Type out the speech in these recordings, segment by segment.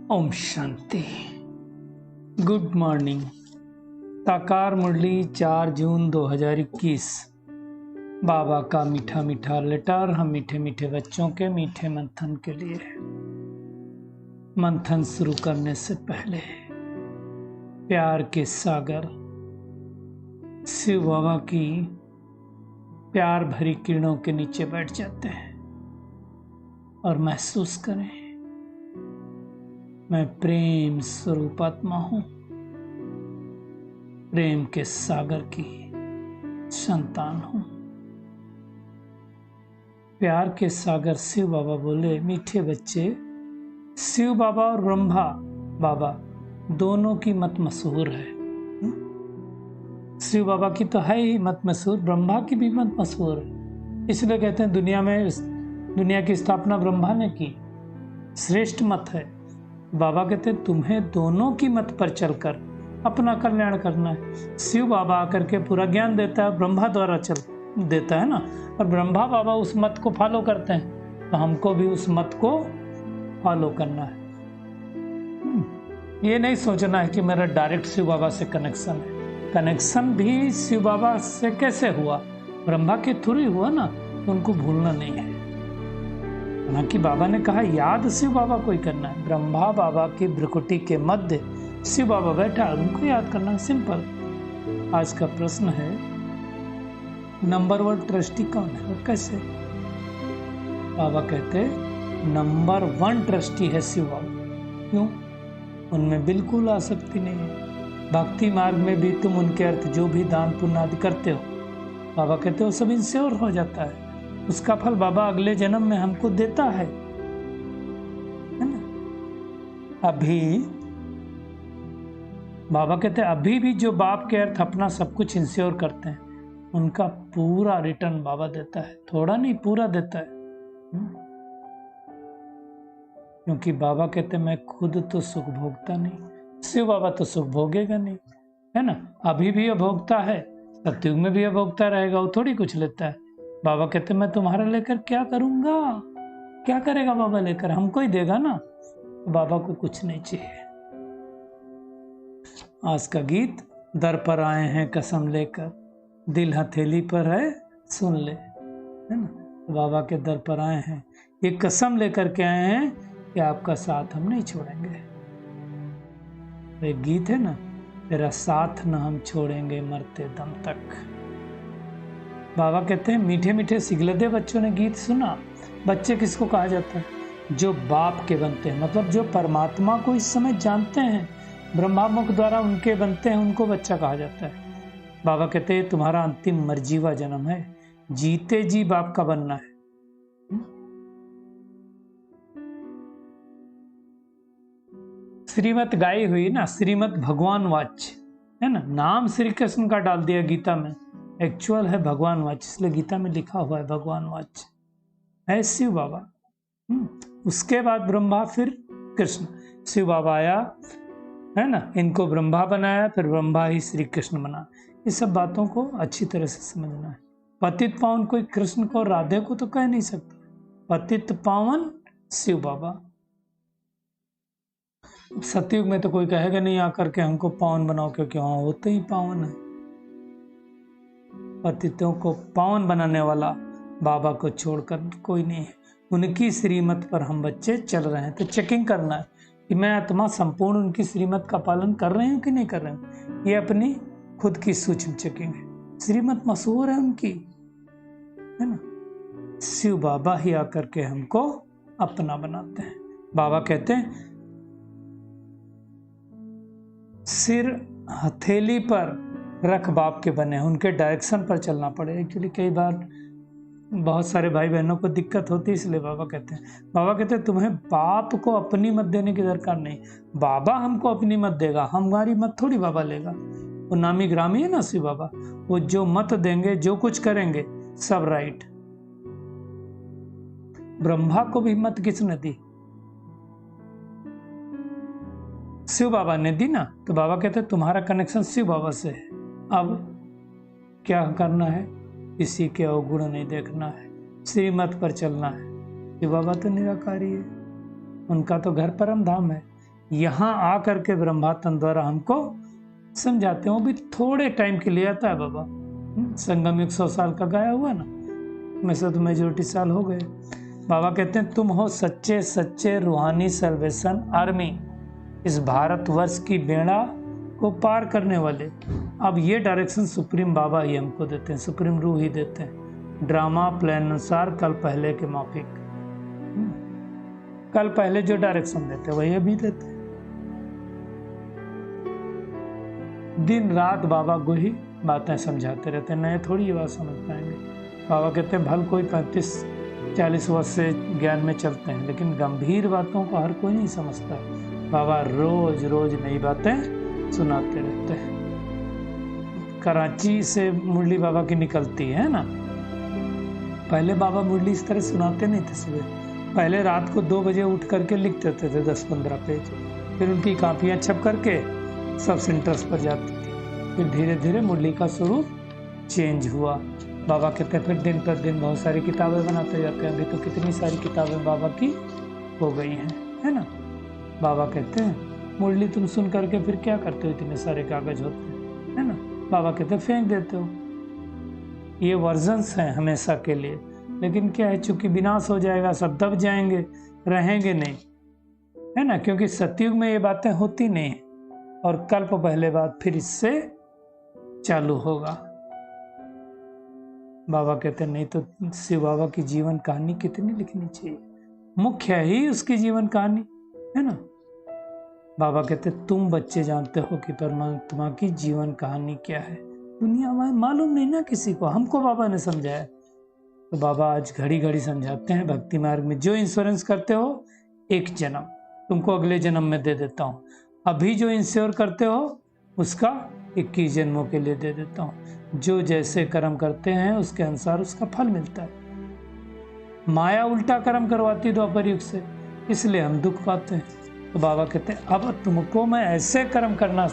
Om Shanti. Good morning. साकार मुरली 4 जून 2021। बाबा का मीठा मीठा लेटर हम मीठे मीठे बच्चों के मीठे मंथन के लिए। मंथन शुरू करने से पहले प्यार के सागर शिव बाबा की प्यार भरी किरणों के नीचे बैठ जाते हैं और महसूस करें, मैं प्रेम स्वरूप आत्मा हूं, प्रेम के सागर की संतान हूं। प्यार के सागर शिव बाबा बोले, मीठे बच्चे, शिव बाबा और ब्रह्मा बाबा दोनों की मत मशहूर है। शिव बाबा की तो है ही मत मशहूर, ब्रह्मा की भी मत मशहूर है। इसलिए कहते हैं दुनिया की स्थापना ब्रह्मा ने की, श्रेष्ठ मत है। बाबा कहते हैं तुम्हें दोनों की मत पर चलकर अपना कल्याण करना है। शिव बाबा आकर के पूरा ज्ञान देता है, ब्रह्मा द्वारा चल देता है ना, और ब्रह्मा बाबा उस मत को फॉलो करते हैं, तो हमको भी उस मत को फॉलो करना है। ये नहीं सोचना है कि मेरा डायरेक्ट शिव बाबा से कनेक्शन है। कनेक्शन भी शिव बाबा से कैसे हुआ? ब्रह्मा के थ्रू ही हुआ ना, तो उनको भूलना नहीं है। हालांकि बाबा ने कहा याद शिव बाबा को ही करना है। ब्रह्मा बाबा की भ्रुकुटी के मध्य शिव बाबा बैठा, उनको याद करना है, सिंपल। आज का प्रश्न है, नंबर 1 ट्रस्टी कौन है और कैसे? बाबा कहते नंबर 1 ट्रस्टी है शिव बाबा। क्यों? उनमें बिल्कुल आसक्ति नहीं है। भक्ति मार्ग में भी तुम उनके अर्थ जो भी दान पुण्य आदि करते हो, बाबा कहते हो सब इंश्योर हो जाता है। उसका फल बाबा अगले जन्म में हमको देता है ना। अभी बाबा कहते हैं अभी भी जो बाप के अर्थ अपना सब कुछ इंश्योर करते हैं, उनका पूरा रिटर्न बाबा देता है, थोड़ा नहीं पूरा देता है। क्योंकि बाबा कहते हैं मैं खुद तो सुख भोगता नहीं, शिव बाबा तो सुख भोगेगा नहीं, है ना। अभी भी अभोक्ता है, सतयुग में भी अभोक्ता रहेगा, वो थोड़ी कुछ लेता है। बाबा कहते मैं तुम्हारा लेकर क्या करूंगा? क्या करेगा बाबा लेकर? हमको ही देगा ना। बाबा को कुछ नहीं चाहिए। आज का गीत, दर पर आए हैं कसम लेकर, दिल हथेली पर है सुन ले, है ना। बाबा के दर पर आए हैं, ये कसम लेकर के आए हैं कि आपका साथ हम नहीं छोड़ेंगे। एक गीत है ना, तेरा साथ न हम छोड़ेंगे मरते दम तक। बाबा कहते हैं मीठे मीठे सिगलदे बच्चों ने गीत सुना। बच्चे किसको कहा जाता है? जो बाप के बनते हैं, मतलब जो परमात्मा को इस समय जानते हैं, ब्रह्मा मुख द्वारा उनके बनते हैं, उनको बच्चा कहा जाता है। बाबा कहते हैं तुम्हारा अंतिम मर्जीवा जन्म है, जीते जी बाप का बनना है। श्रीमत गाई हुई ना, श्रीमत भगवान वाच्य है ना, नाम श्री कृष्ण का डाल दिया गीता में, एक्चुअल है भगवान वाच्य, इसलिए गीता में लिखा हुआ है भगवान वाच्य है शिव बाबा। उसके बाद ब्रह्मा, फिर कृष्ण। शिव बाबा आया है ना, इनको ब्रह्मा बनाया, फिर ब्रह्मा ही श्री कृष्ण बना। ये सब बातों को अच्छी तरह से समझना है। पतित पावन कोई कृष्ण को राधे को तो कह नहीं सकता, पतित पावन शिव बाबा। सतयुग में तो कोई कहेगा नहीं आकर के हमको पावन बनाओ, क्योंकि वहां होते ही पावन है। पतितों को पावन बनाने वाला बाबा को छोड़कर कोई नहीं है। उनकी श्रीमत पर हम बच्चे चल रहे हैं, तो चेकिंग करना है कि मैं आत्मा संपूर्ण उनकी श्रीमत का पालन कर रही हूँ कि नहीं कर रही हूँ। ये अपनी खुद की सूक्ष्म चेकिंग है। श्रीमत मशहूर है उनकी, है ना। शिव बाबा ही आकर के हमको अपना बनाते हैं। बाबा कहते हैं सिर हथेली पर रख बाप के बने, उनके डायरेक्शन पर चलना पड़े। एक्चुअली कई बार बहुत सारे भाई बहनों को दिक्कत होती है, इसलिए बाबा कहते हैं तुम्हें बाप को अपनी मत देने की दरकार नहीं, बाबा हमको अपनी मत देगा, हमारी मत थोड़ी बाबा लेगा। वो नामी ग्रामी है ना शिव बाबा, वो जो मत देंगे, जो कुछ करेंगे सब राइट। ब्रह्मा को भी मत किसने दी? शिव बाबा ने दी ना। तो बाबा कहते हैं तुम्हारा कनेक्शन शिव बाबा से है। अब क्या करना है? किसी के अवगुण नहीं देखना है, श्रीमत पर चलना है। शिव बाबा तो निराकारी है, उनका तो घर परम धाम है। यहाँ आकर के ब्रह्मा तन द्वारा हमको समझाते हैं। वो भी थोड़े टाइम के लिए आता है बाबा। संगम 100 साल का गाया हुआ ना, में से तो मेजोरिटी साल हो गए। बाबा कहते हैं तुम हो सच्चे सच्चे रूहानी सल्वेशन आर्मी, इस भारतवर्ष की बेड़ा को पार करने वाले। अब ये डायरेक्शन सुप्रीम बाबा ही हमको देते हैं, सुप्रीम रूह ही देते हैं। ड्रामा प्लान अनुसार कल पहले के माफिक, कल पहले जो डायरेक्शन देते वही अभी देते। दिन रात बाबा को ही बातें समझाते रहते हैं, नए थोड़ी ये बात समझ पाएंगे। बाबा कहते हैं भल कोई 35-40 वर्ष से ज्ञान में चलते हैं, लेकिन गंभीर बातों को हर कोई नहीं समझता है। बाबा रोज रोज नई बातें सुनाते रहते हैं। कराची से मुरली बाबा की निकलती है ना, पहले बाबा मुरली इस तरह सुनाते नहीं थे सुबह। पहले रात को 2 बजे उठ करके लिख देते थे 10-15 पेज, फिर उनकी कापियाँ छप करके सब सेंटर्स पर जाती थी। फिर धीरे धीरे मुरली का स्वरूप चेंज हुआ। बाबा कहते हैं फिर दिन पर दिन बहुत सारी किताबें बनाते जाते हैं। अभी तो कितनी सारी किताबें बाबा की हो गई हैं, है ना। बाबा कहते हैं मुरली तुम सुन करके फिर क्या करते हो, इतने सारे कागज होते हैं, है ना। बाबा कहते हैं फेंक देते हो। ये वर्जन्स हैं हमेशा के लिए, लेकिन क्या है, चूंकि विनाश हो जाएगा, सब दब जाएंगे, रहेंगे नहीं, है ना। क्योंकि सतयुग में ये बातें होती नहीं है, और कल्प पहले बाद फिर इससे चालू होगा। बाबा कहते नहीं तो शिव बाबा की जीवन कहानी कितनी लिखनी चाहिए, मुख्य ही उसकी जीवन कहानी, है ना। बाबा कहते तुम बच्चे जानते हो कि परमात्मा की जीवन कहानी क्या है, दुनिया में मालूम नहीं ना किसी को, हमको बाबा ने समझाया। तो बाबा आज घड़ी घड़ी समझाते हैं भक्ति मार्ग में, जो इंश्योरेंस करते हो एक जन्म तुमको अगले जन्म में दे देता हूँ, अभी जो इंश्योर करते हो उसका 21 जन्मों के लिए दे देता हूँ। जो जैसे कर्म करते हैं उसके अनुसार उसका फल मिलता है। माया उल्टा कर्म करवाती है द्वापर युग से, इसलिए हम दुख पाते हैं। तो बाबा कहते हैं अब तुमको मैं ऐसे कर्म करना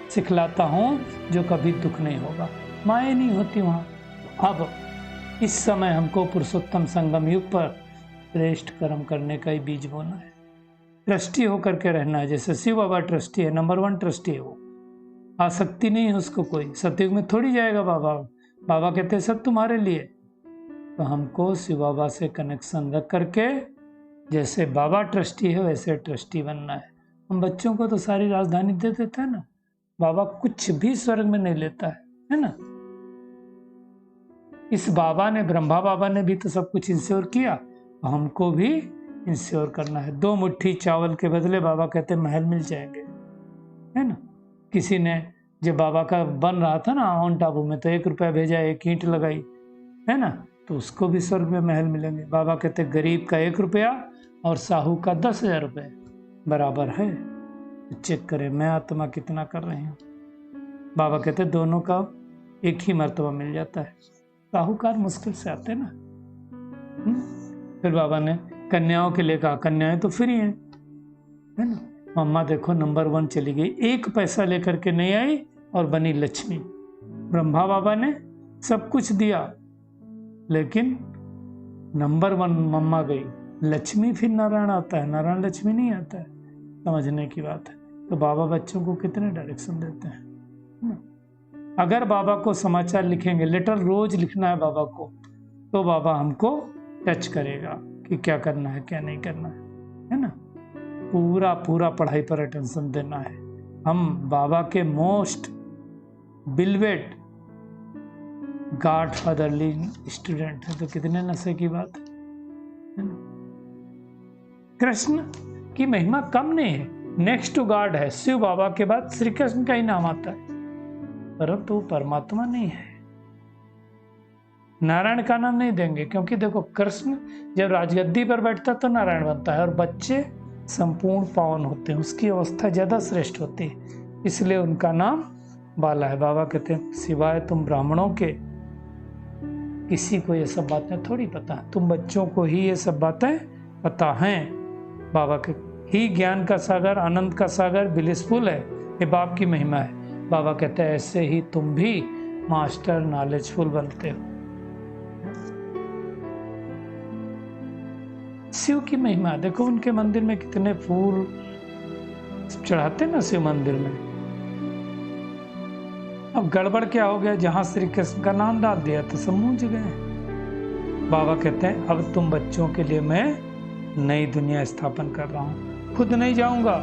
सिखलाता हूँ जो कभी दुख नहीं होगा, माया नहीं होती वहाँ। अब इस समय हमको पुरुषोत्तम संगम युग पर श्रेष्ठ कर्म करने का ही बीज बोना है, ट्रस्टी होकर के रहना है। जैसे शिव बाबा ट्रस्टी है, नंबर 1 ट्रस्टी है वो, आसक्ति नहीं है उसको कोई, सतयुग में थोड़ी जाएगा बाबा। बाबा कहते हैं सब तुम्हारे लिए। तो हमको शिव बाबा से कनेक्शन रख करके जैसे बाबा ट्रस्टी है वैसे ट्रस्टी बनना है। हम बच्चों को तो सारी राजधानी दे देते हैं ना, बाबा कुछ भी स्वर्ग में नहीं लेता है ना। इस बाबा ने, ब्रह्मा बाबा ने भी तो सब कुछ इंश्योर किया, तो हमको भी इंश्योर करना है। 2 मुट्ठी चावल के बदले बाबा कहते महल मिल जाएंगे, है ना। किसी ने जब बाबा का बन रहा था ना माउंट आबू में, तो 1 रुपया भेजा, 1 ईंट लगाई, है ना, तो उसको भी स्वर्ग में महल मिलेंगे। बाबा कहते गरीब का 1 रुपया और साहू का 10,000 रुपये बराबर है। तो चेक करें मैं आत्मा कितना कर रही हूँ। बाबा कहते दोनों का एक ही मर्तबा मिल जाता है, साहूकार मुश्किल से आते ना। फिर बाबा ने कन्याओं के लिए कहा, कन्याएं तो फ्री हैं, है ना। मम्मा देखो नंबर 1 चली गई, 1 पैसा लेकर के नहीं आई और बनी लक्ष्मी। ब्रह्मा बाबा ने सब कुछ दिया, लेकिन नंबर 1 मम्मा गई, लक्ष्मी फिर नारायण आता है, नारायण लक्ष्मी नहीं आता है। समझने की बात है। तो बाबा बच्चों को कितने डायरेक्शन देते हैं ना? अगर बाबा को समाचार लिखेंगे, लेटर रोज लिखना है बाबा को, तो बाबा हमको टच करेगा कि क्या करना है क्या नहीं करना है ना। पूरा पूरा पढ़ाई पर अटेंशन देना है। हम बाबा के most beloved God fatherly student है, तो कितने नशे की बात है ना। कृष्ण की महिमा कम नहीं है, नेक्स्ट टू गॉड है। शिव बाबा के बाद श्री कृष्ण का ही नाम आता है, परंतु वो परमात्मा नहीं है। नारायण का नाम नहीं देंगे, क्योंकि देखो कृष्ण जब राजगद्दी पर बैठता तो नारायण बनता है, और बच्चे संपूर्ण पावन होते हैं, उसकी अवस्था ज्यादा श्रेष्ठ होती है, इसलिए उनका नाम बाला है। बाबा कहते हैं सिवाय तुम ब्राह्मणों के किसी को ये सब बातें थोड़ी पता है, तुम बच्चों को ही ये सब बातें पता हैं। बाबा के ही ज्ञान का सागर, आनंद का सागर ब्लिसफुल है, ये बाप की महिमा है। बाबा कहते हैं ऐसे ही तुम भी मास्टर नॉलेजफुल बनते हो। शिव की महिमा देखो, उनके मंदिर में कितने फूल, चढ़ाते ना शिव मंदिर में। अब गड़बड़ क्या हो गया, जहां श्री कृष्ण का नाम डाल दिया तो सब मूंझ गए। बाबा कहते हैं अब तुम बच्चों के लिए मैं नई दुनिया स्थापन कर रहा हूं, खुद नहीं जाऊंगा,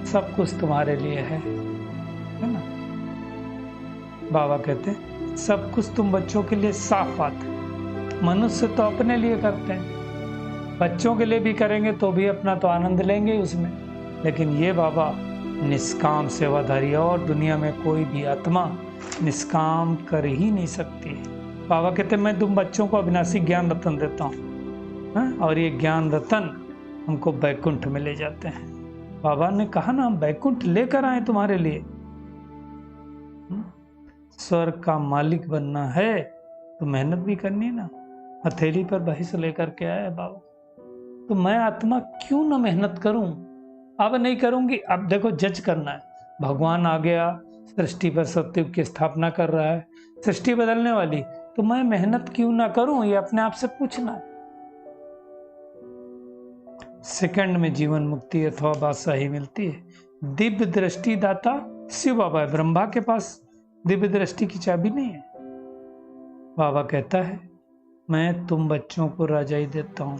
सब कुछ तुम्हारे लिए है ना। बाबा कहते हैं सब कुछ तुम बच्चों के लिए, साफ बात है। मनुष्य तो अपने लिए करते हैं, बच्चों के लिए भी करेंगे तो भी अपना तो आनंद लेंगे उसमें, लेकिन ये बाबा निष्काम सेवाधारी है और दुनिया में कोई भी आत्मा निष्काम कर ही नहीं सकती। बाबा कहते हैं मैं तुम बच्चों को अविनाशी ज्ञान रतन देता हूँ, और ये ज्ञान रतन हमको बैकुंठ में ले जाते हैं। बाबा ने कहा ना हम बैकुंठ लेकर आए तुम्हारे लिए। स्वर्ग का मालिक बनना है तो मेहनत भी करनी है ना। हथेली पर बहिस लेकर के आया बाबा, तो मैं आत्मा क्यों ना मेहनत करूं। अब नहीं करूंगी, अब देखो जज करना है। भगवान आ गया सृष्टि पर, सत्युग की स्थापना कर रहा है, सृष्टि बदलने वाली, तो मैं मेहनत क्यों ना करूं, ये अपने आप से पूछना है। सेकंड में जीवन मुक्ति अथवा बादशाही मिलती है। दिव्य दृष्टि दाता शिव बाबा है, ब्रह्मा के पास दिव्य दृष्टि की चाबी नहीं है। बाबा कहता है मैं तुम बच्चों को राजाई देता हूं।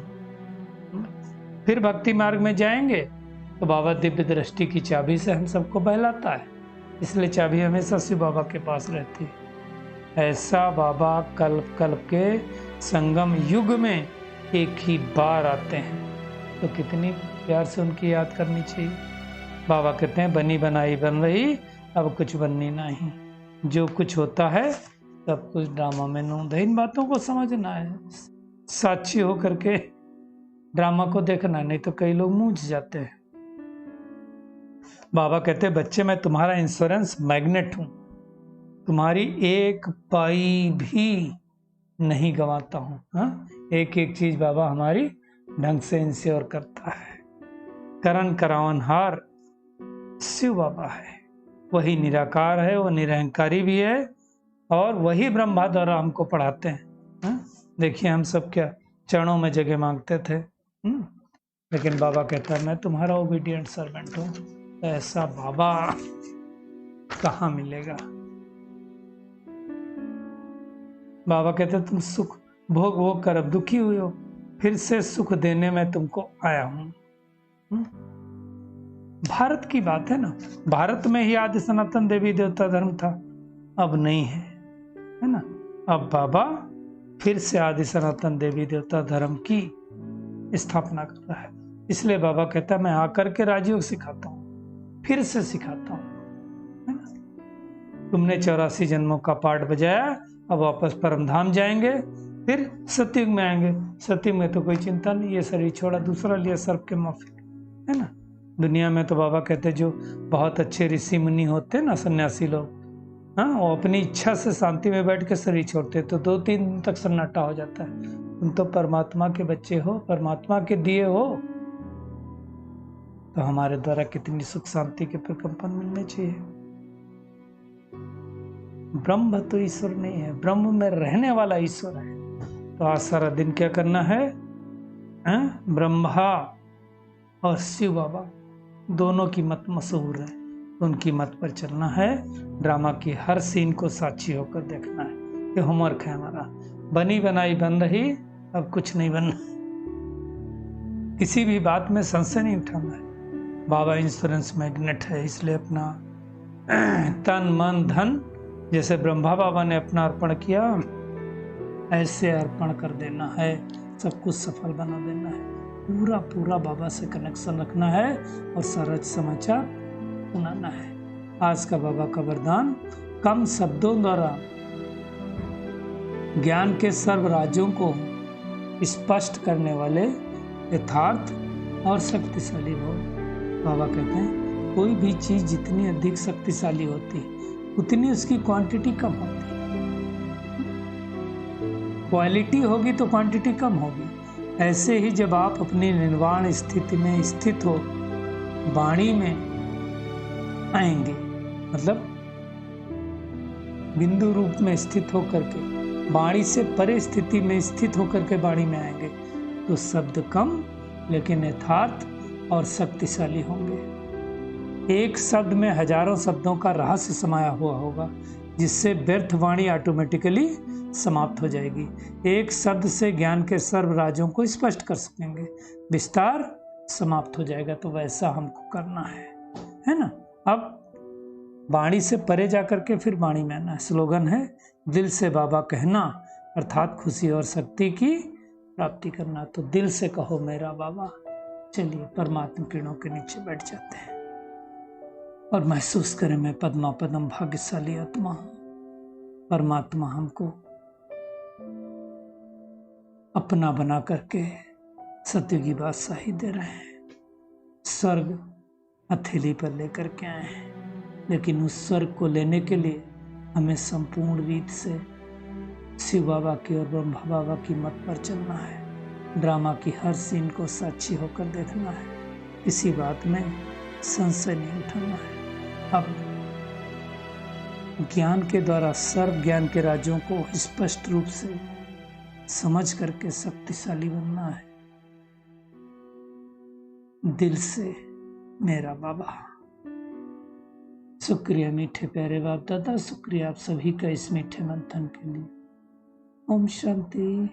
फिर भक्ति मार्ग में जाएंगे तो बाबा दिव्य दृष्टि की चाबी से हम सबको बहलाता है, इसलिए चाबी हमेशा शिव बाबा के पास रहती है। ऐसा बाबा कल्प कल्प के संगम युग में एक ही बार आते हैं, तो कितनी प्यार से उनकी याद करनी चाहिए। बाबा कहते हैं बनी बनाई बन रही, अब कुछ बननी नहीं, जो कुछ होता है सब कुछ ड्रामा में नूंद है। इन बातों को समझना है, साक्षी हो करके ड्रामा को देखना, नहीं तो कई लोग मूंझ जाते हैं। बाबा कहते हैं बच्चे मैं तुम्हारा इंश्योरेंस मैग्नेट हूं, तुम्हारी एक पाई भी नहीं गंवाता हूं। हाँ, एक एक चीज बाबा हमारी ढंग से इंश्योर करता है। करण करावन हार शिव बाबा है, वही निराकार है, वो निरहंकारी भी है, और वही ब्रह्मा द्वारा हमको पढ़ाते हैं। देखिए हम सब क्या चरणों में जगह मांगते थे, लेकिन बाबा कहता है मैं तुम्हारा ओबीडिएंट सर्वेंट हूँ। ऐसा बाबा कहाँ मिलेगा। बाबा कहते तुम सुख भोग भोग कर अब दुखी हुए हो, फिर से सुख देने में तुमको आया हूं। भारत की बात है ना, भारत में ही आदि सनातन देवी देवता धर्म था, अब नहीं है ना। अब बाबा फिर से आदि सनातन देवी देवता धर्म की स्थापना कर रहा है, इसलिए बाबा कहता है मैं आकर के राजयोग सिखाता हूँ, फिर से सिखाता हूँ, है ना। तुमने 84 जन्मों का पाठ बजाया, अब वापस परमधाम जाएंगे, फिर सतयुग में आएंगे। सतयुग में तो कोई चिंता नहीं, ये शरीर छोड़ा दूसरा लिया सर्प के माफिक, है ना। दुनिया में तो बाबा कहते जो बहुत अच्छे ऋषि मुनि होते ना, सन्यासी लोग, हाँ, वो अपनी इच्छा से शांति में बैठ के शरीर छोड़ते तो 2-3 दिन तक सन्नाटा हो जाता है। तुम तो परमात्मा के बच्चे हो, परमात्मा के दिए हो, तो हमारे द्वारा कितनी सुख शांति के प्रकंपन मिलने चाहिए। ब्रह्म तो ईश्वर नहीं है, ब्रह्म में रहने वाला ईश्वर है। तो आज सारा दिन क्या करना है, ब्रह्मा और शिव बाबा दोनों की मत मशहूर है, उनकी मत पर चलना है। ड्रामा की हर सीन को साक्षी होकर देखना है, ये होमवर्क है हमारा। बनी बनाई बन रही, अब कुछ नहीं बनना, किसी भी बात में संशय नहीं उठाना है। बाबा इंश्योरेंस मैग्नेट है, इसलिए अपना तन मन धन जैसे ब्रह्मा बाबा ने अपना अर्पण किया, ऐसे अर्पण कर देना है, सब कुछ सफल बना देना है। पूरा पूरा बाबा से कनेक्शन रखना है और सरल समाचार सुनाना है। आज का बाबा का वरदान, कम शब्दों द्वारा ज्ञान के सर्व राज्यों को स्पष्ट करने वाले यथार्थ और शक्तिशाली हो। बाबा कहते हैं कोई भी चीज जितनी अधिक शक्तिशाली होती है उतनी उसकी क्वांटिटी कम होती है। क्वालिटी होगी तो क्वांटिटी कम होगी। ऐसे ही जब आप अपनी निर्वाण स्थिति में स्थित हो, वाणी में आएंगे, मतलब बिंदु रूप में स्थित होकर के वाणी से परे स्थिति में स्थित होकर के वाणी में आएंगे, तो शब्द कम लेकिन यथार्थ और शक्तिशाली होंगे। एक शब्द में हजारों शब्दों का रहस्य समाया हुआ होगा, जिससे व्यर्थ वाणी ऑटोमेटिकली समाप्त हो जाएगी। एक शब्द से ज्ञान के सर्व राजों को स्पष्ट कर सकेंगे, विस्तार समाप्त हो जाएगा। तो वैसा हमको करना है ना। अब वाणी से परे जाकर के फिर वाणी में आना है। स्लोगन है दिल से बाबा कहना, अर्थात खुशी और शक्ति की प्राप्ति करना। तो दिल से कहो मेरा बाबा। चलिए परमात्मा किरणों के नीचे बैठ जाते हैं और महसूस करें मैं पद्मा पदम भाग्यशाली आत्मा हूं। परमात्मा हमको अपना बना करके सत्य की बादशाही दे रहे हैं। स्वर्ग हथेली पर लेकर के आए हैं, लेकिन उस स्वर्ग को लेने के लिए हमें संपूर्ण रीत से शिव बाबा की और ब्रह्मा बाबा की मत पर चलना है। ड्रामा की हर सीन को साक्षी होकर देखना है, किसी बात में संशय नहीं उठाना है। अब ज्ञान के द्वारा सर्व ज्ञान के राज्यों को स्पष्ट रूप से समझ करके शक्तिशाली बनना है। दिल से मेरा बाबा। शुक्रिया मीठे प्यारे बाप दादा, शुक्रिया आप सभी का इस मीठे मंथन के लिए। ओम शांति।